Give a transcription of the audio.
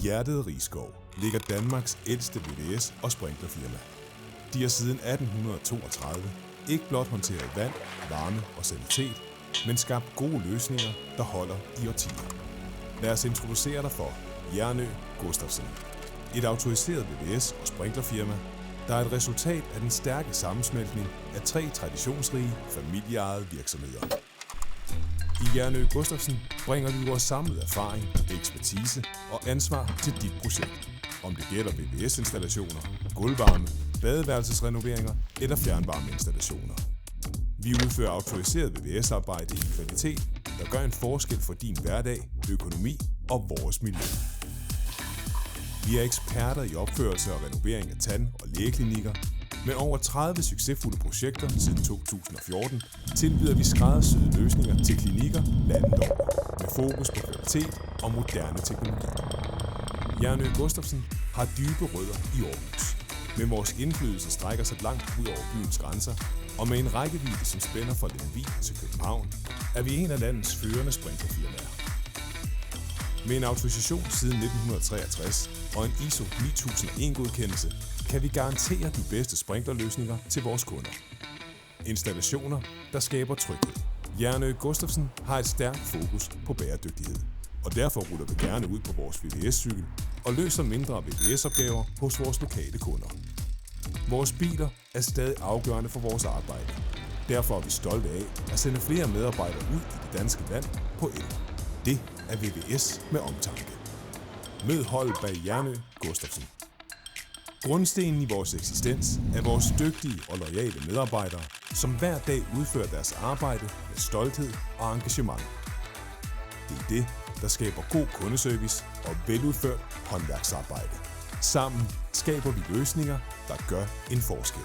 hjertet af Risskov ligger Danmarks ældste VVS- og sprinklerfirma. De har siden 1832 ikke blot håndteret vand, varme og sanitet, men skabt gode løsninger, der holder i årtier. Lad os introducere dig for Jernø Gustafsen. Et autoriseret VVS- og sprinklerfirma, der er et resultat af den stærke sammensmeltning af 3 traditionsrige, familieejede virksomheder. I Jernø Gustafsen bringer vi vores samlede erfaring, ekspertise og ansvar til dit projekt. Om det gælder VVS-installationer, gulvvarme, badeværelsesrenoveringer eller fjernvarmeinstallationer. Vi udfører autoriseret VVS-arbejde i en kvalitet, der gør en forskel for din hverdag, økonomi og vores miljø. Vi er eksperter i opførelse og renovering af tand- og lægeklinikker. Med over 30 succesfulde projekter siden 2014 tilbyder vi skræddersyede løsninger til klinikker landet over, med fokus på kvalitet og moderne teknologi. Jernø Gustafsen har dybe rødder i Aarhus, men vores indflydelse strækker sig langt ud over byens grænser, og med en rækkevidde, som spænder fra Lemvig til København, er vi en af landets førende sprinklerfirmaer. Med en autorisation siden 1963 og en ISO 9001-godkendelse, kan vi garantere de bedste sprinklerløsninger til vores kunder. Installationer, der skaber tryghed. Jernø Gustafsen har et stærkt fokus på bæredygtighed, og derfor ruller vi gerne ud på vores VVS-cykel og løser mindre VVS-opgaver hos vores lokale kunder. Vores biler er stadig afgørende for vores arbejde. Derfor er vi stolte af at sende flere medarbejdere ud i det danske land på el. Det er VVS med omtanke. Mød holdet bag Jernø Gustafsen. Grundstenen i vores eksistens er vores dygtige og loyale medarbejdere, som hver dag udfører deres arbejde med stolthed og engagement. Det er det, der skaber god kundeservice og veludført håndværksarbejde. Sammen skaber vi løsninger, der gør en forskel.